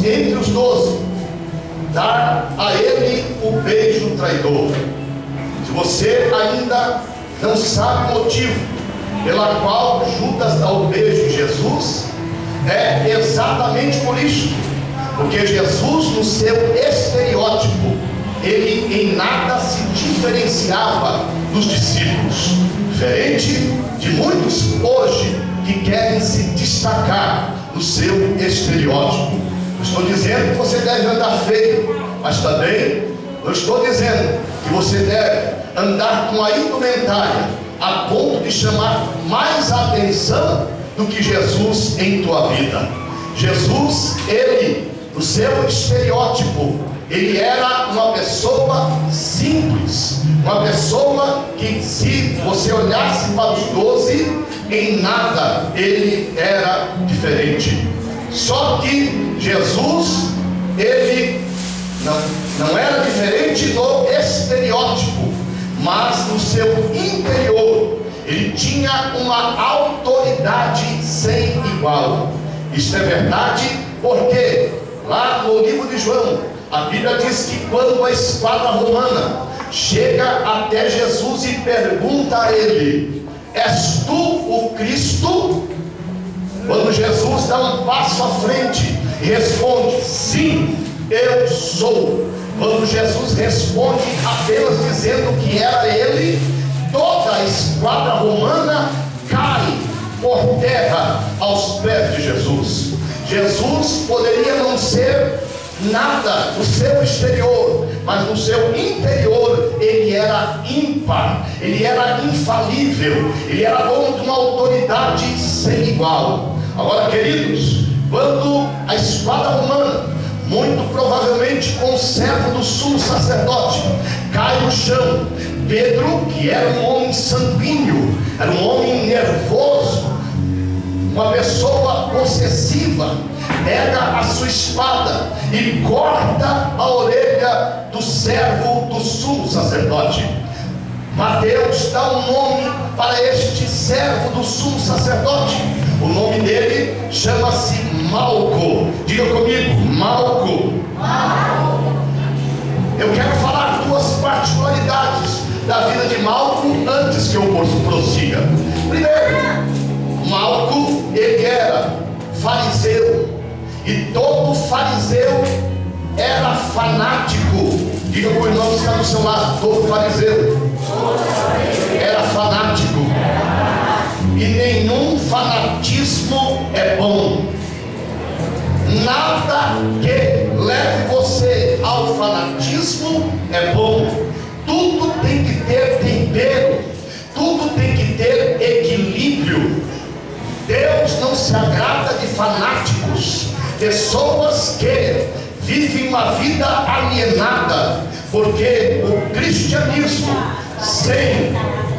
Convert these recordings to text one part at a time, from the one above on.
entre os 12, dar a ele o beijo traidor. Se você ainda não sabe o motivo pela qual Judas dá o beijo em Jesus, é exatamente por isso, porque Jesus, no seu estereótipo, ele em nada se diferenciava dos discípulos, diferente de muitos hoje que querem se destacar no seu estereótipo. Eu estou dizendo que você deve andar feio, mas também eu estou dizendo que você deve andar com a indumentária a ponto de chamar mais atenção do que Jesus em tua vida. Jesus, ele, no seu estereótipo, ele era uma pessoa simples, uma pessoa que, se você olhasse para os 12, em nada ele era diferente. Só que Jesus, ele não era diferente do estereótipo, mas no seu interior ele tinha uma autoridade sem igual. Isso é verdade porque lá no livro de João, a Bíblia diz que quando a esquadra romana chega até Jesus e pergunta a ele: és tu o Cristo? Quando Jesus dá um passo à frente e responde: sim, eu sou. Quando Jesus responde apenas dizendo que era ele, toda a esquadra romana cai por terra aos pés de Jesus. Jesus poderia não ser nada no seu exterior, mas no seu interior ele era ímpar, ele era infalível, ele era dono de uma autoridade sem igual. Agora, queridos, quando a esquadra romana, muito provavelmente com o servo do sumo sacerdote, cai no chão, Pedro, que era um homem sanguíneo, era um homem nervoso, uma pessoa possessiva, pega a sua espada e corta a orelha do servo do sumo sacerdote. Mateus dá um nome para este servo do sumo sacerdote. O nome dele chama-se Malco. Diga comigo, Malco. Eu quero falar duas particularidades da vida de Malco antes que eu prossiga. Primeiro, Malco, ele era fariseu, e todo fariseu era fanático. Diga para o irmão que está do seu lado: todo fariseu era fanático. E nenhum fanatismo é bom. Nada que leve você ao fanatismo é bom. Tudo tem que ter tempero, tudo tem que ter equilíbrio. Deus não se agrada de fanáticos, pessoas que vivem uma vida alienada, porque o cristianismo sem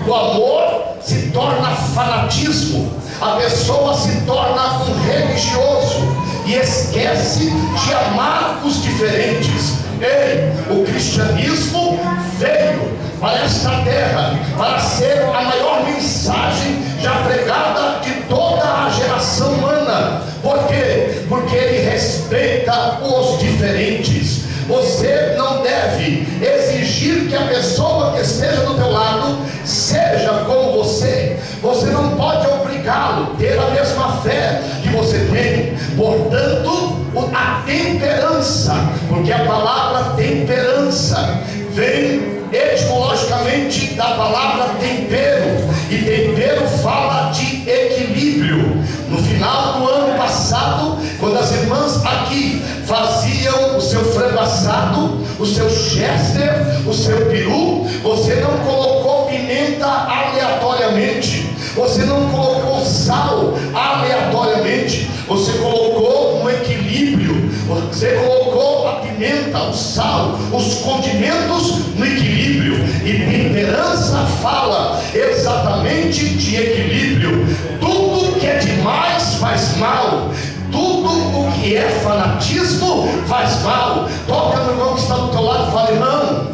o amor se torna fanatismo. A pessoa se torna um religioso e esquece de amar os diferentes. Ei, o cristianismo veio para esta terra para ser a maior mensagem já pregada de toda a geração humana. Por quê? Porque ele respeita os diferentes. Você não deve exigir que a pessoa que esteja do teu lado seja como você. Você não pode obrigá-lo a ter a mesma fé que você tem. Portanto, a temperança, porque a palavra temperança vem etimologicamente da palavra tempero, e tempero fala de equilíbrio. No final do ano passado, quando as irmãs aqui faziam o seu frango assado, o seu chester, o seu peru, você não colocou pimenta aleatoriamente, você não colocou sal aleatoriamente, você colocou um equilíbrio, você colocou a pimenta, o sal, os condimentos no equilíbrio. E temperança fala exatamente de equilíbrio. Tudo que é demais faz mal, tudo o que é fanatismo faz mal. Toca no irmão que está do teu lado e fala: irmão,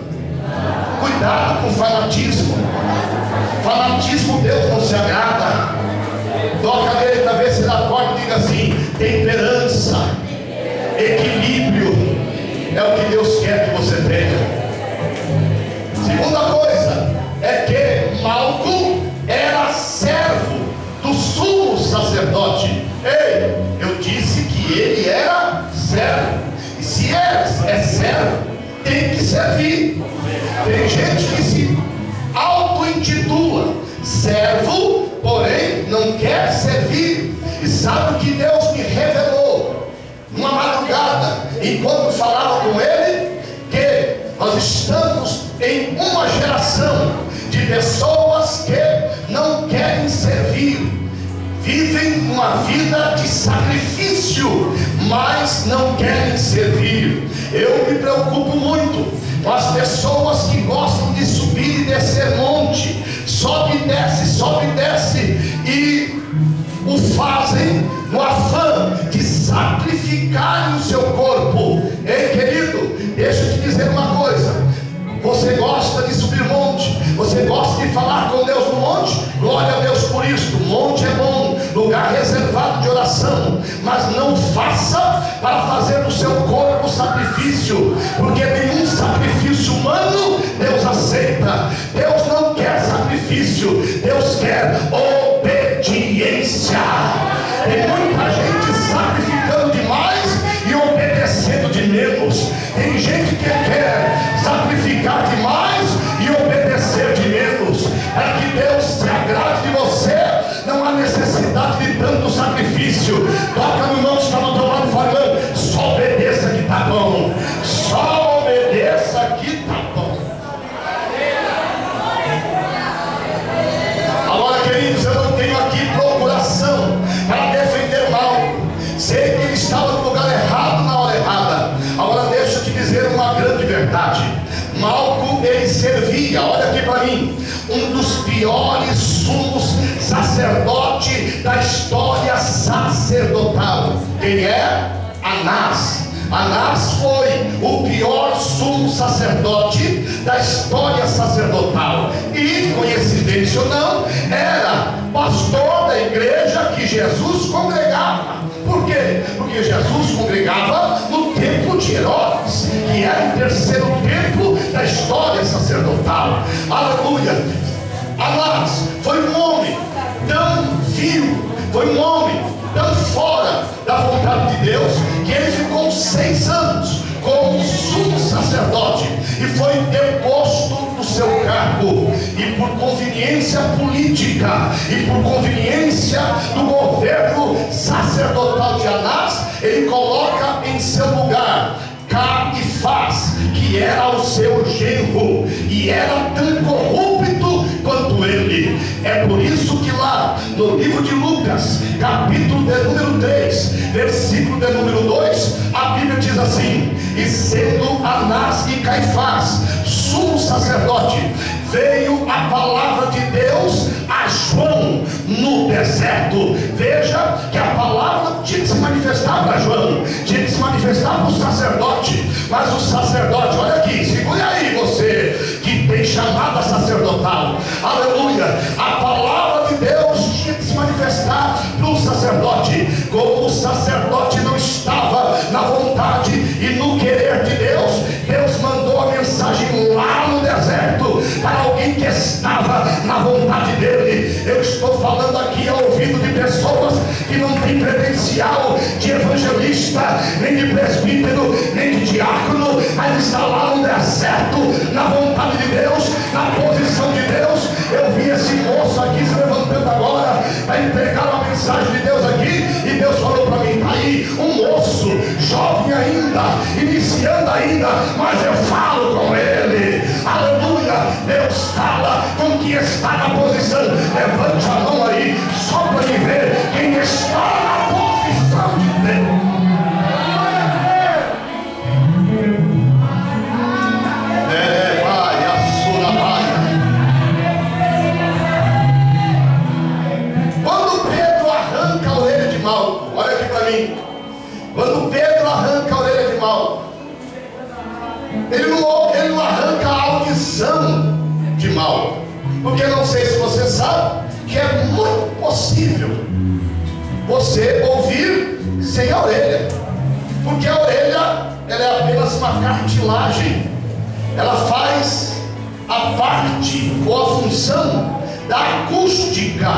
cuidado com fanatismo. Fanatismo, Deus não se agrada. Toca nele para ver se ele acorda e diga assim: temperança, equilíbrio. que Deus quer que você tenha. Segunda coisa é que Malco era servo do sumo sacerdote. Ei, eu disse que ele era servo. E se é servo, tem que servir. Tem gente que se auto-intitula servo, porém não quer servir. E sabe o que Deus me revelou numa madrugada, enquanto falava com ele? Que nós estamos em uma geração de pessoas que não querem servir, vivem uma vida de sacrifício, mas não querem servir. Eu me preocupo muito com as pessoas que gostam de subir e descer monte, sobe e desce, e o fazem no afã de sacrificar o seu corpo. Ei, querido, deixa eu te dizer uma coisa. Você gosta de subir monte, você gosta de falar com Deus no monte, glória a Deus por isso. Monte é bom, lugar reservado de oração, mas não faça para fazer do seu corpo sacrifício, porque nenhum sacrifício humano Deus aceita. Deus não quer sacrifício, Deus quer obediência. Tem muita gente sacrificando demais e obedecendo de menos. Tem gente que quer sacrificar demais e obedecer de menos. Para que Deus se agrade de você, não há necessidade de tanto sacrifício. Toca no irmão que está do teu lado falando: só obedeça que está bom. Só obedeça que está bom. Agora, queridos, eu não tenho aqui procuração para defender Malco. Sei que ele estava no lugar errado na hora errada. Agora deixa eu te dizer uma grande verdade. Malco, ele servia, olha aqui para mim, um dos piores sumos sacerdotes da história sacerdotal. Quem é? Anás. Anás foi o pior sumo sacerdote da história sacerdotal. E, coincidência ou não, era pastor da igreja que Jesus congregava. Por quê? Porque Jesus congregava no templo de Herodes, que era o terceiro templo da história sacerdotal. Aleluia! Anás foi um homem tão vil, foi um homem tão fora da vontade de Deus, que ele ficou 6 anos como sumo sacerdote e foi deposto do seu cargo. E por conveniência política e por conveniência do governo sacerdotal de Anás, ele coloca em seu lugar Caifás, que era o seu genro e era tão corrupto quanto ele. É por isso que lá no livro de Lucas, capítulo de número 3, versículo de número 2, a Bíblia diz assim: e sendo Anás e Caifás sumo sacerdote, veio a palavra de Deus a João no deserto. Veja que a palavra tinha que se manifestar para João, tinha que se manifestar para o sacerdote. Mas o sacerdote, olha aqui, segure aí você que tem chamada sacerdotal, aleluia, a palavra de Deus tinha que se manifestar para o sacerdote. Como o sacerdote não estava na vontade e no querer de Deus, Deus mandou a mensagem lá no deserto para alguém que estava na vontade dele. Eu estou falando aqui ao ouvido de pessoas que não têm credencial de evangelista, nem de presbítero, nem de diácono, mas está lá no deserto, na vontade de Deus, na posição de Deus. Eu vi esse moço aqui se levantando agora para entregar uma mensagem de Deus aqui, e Deus falou para mim: está aí um moço, jovem ainda, iniciando ainda, mas eu falo com ele. Aleluia! Deus fala com quem está na posição. Levante a mão aí, só para me ver quem está na posição de Deus. Quando Pedro arranca a orelha de Malco, olha aqui para mim. Quando Pedro arranca a orelha de Malco, ele não arranca a audição de Malco, porque não sei se você sabe que é muito possível você ouvir sem a orelha, porque a orelha ela é apenas uma cartilagem. Ela faz a parte ou a função da acústica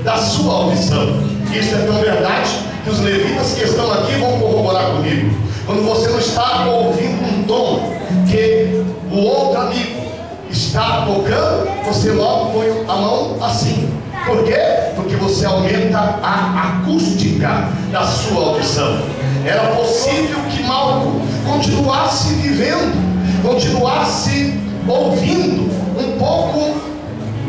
da sua audição. Isso é tão verdade que os levitas que estão aqui vão corroborar comigo. Quando você não está ouvindo um tom que o outro amigo está tocando, você logo põe a mão assim. Por quê? Porque você aumenta a acústica da sua audição. Era possível que Malco continuasse vivendo, continuasse ouvindo um pouco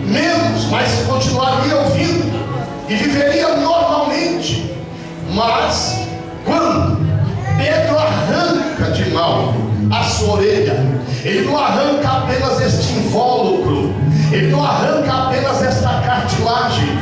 menos, mas continuaria ouvindo e viveria normalmente. Mas quando Pedro arranca de Malco a sua orelha, ele não arranca apenas este invólucro, ele não arranca apenas esta cartilagem,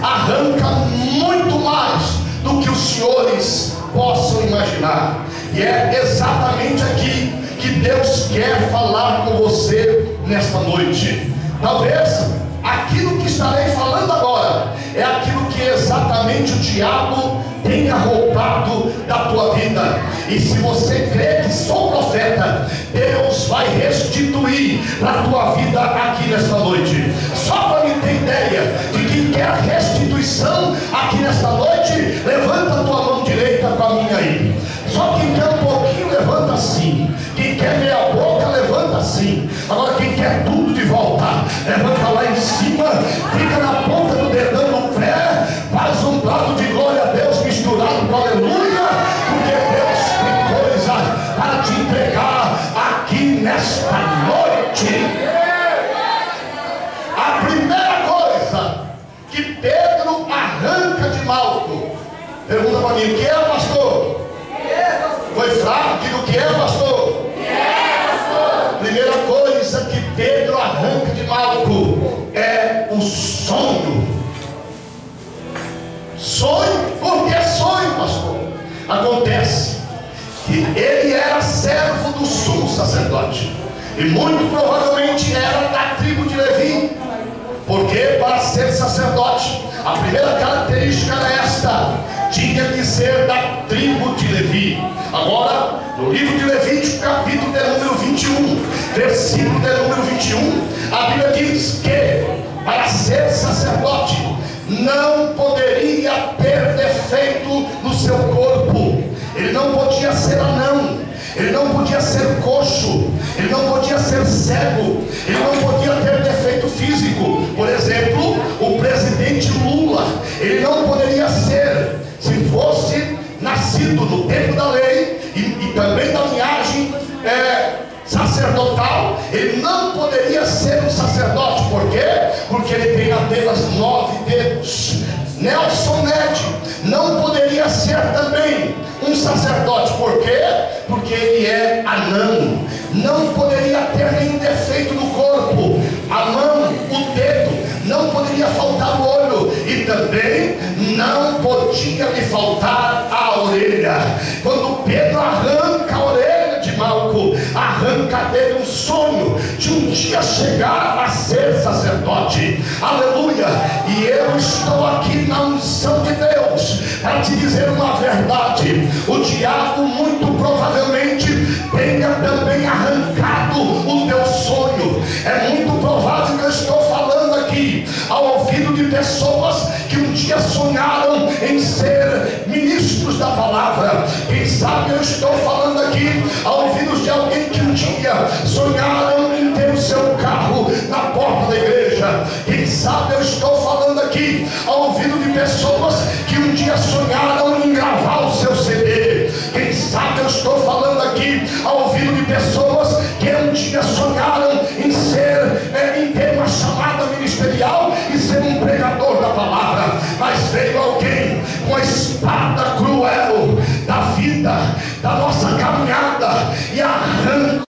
arranca muito mais do que os senhores possam imaginar. E é exatamente aqui que Deus quer falar com você nesta noite. Talvez aquilo que estarei falando agora é aquilo que exatamente o diabo tem roubado da tua vida. E se você crê que sou profeta, Deus vai restituir para a tua vida aqui nesta noite. Só para me ter ideia de quem quer restituição aqui nesta noite, levanta a tua mão direita com a minha aí. Só quem quer um pouquinho, levanta assim. Quem quer meia boca, levanta assim. Agora quem quer tudo de volta, levanta lá em cima, fica na ponta do dedão no pé, faz um brado de glória a Deus misturado com aleluia, porque Deus tem coisa para te entregar aqui nesta noite. A primeira coisa que Pedro arranca de Malco, pergunta para mim: o que é, pastor? Foi fraco? Diga: o que é, pastor? Primeira coisa que Pedro arranca de Malco é o sonho. Sonho? Por que sonho, pastor? Acontece que ele era servo do sumo sacerdote, e muito provavelmente era da tribo de Levi, porque para ser sacerdote, a primeira característica era esta: tinha que ser da tribo de Levi. Agora, no livro de Levítico, capítulo de número 21, versículo de número 21, a Bíblia diz que para ser sacerdote não poderia ter defeito no seu corpo. Ele não podia ser anão, ele não podia ser coxo, ele não podia ser cego, ele não podia ter defeito físico. Por exemplo, o presidente Lula, ele não poderia ser, se fosse nascido no tempo da lei e também da linhagem sacerdotal, ele não poderia ser um sacerdote. Por quê? Porque ele tem apenas 9 dedos. Nelson Ned não poderia ser também um sacerdote. Por quê? Porque ele é anão. Não poderia ter nenhum defeito no corpo. A mão, o dedo, não poderia faltar o olho, e também não podia lhe faltar a orelha. Quando Pedro arranca a orelha de Malco, arranca dele um sonho de um dia chegar a ser sacerdote. Aleluia! E eu estou aqui na unção de Deus para te dizer uma verdade: o diabo muito provavelmente tenha também arrancado o teu sonho. É muito provável que eu estou falando aqui ao ouvido de pessoas que um dia sonharam em ser ministros da palavra. Quem sabe eu estou falando aqui ao ouvido de alguém que um dia sonharam em ter o seu carro na porta da igreja. Quem sabe eu estou falando aqui ao ouvido de pessoas que um dia sonharam em gravar o seu CD. Quem sabe eu estou falando aqui ao ouvido de pessoas que um dia sonharam em ter uma chamada ministerial e ser um pregador da palavra. Mas veio alguém com a espada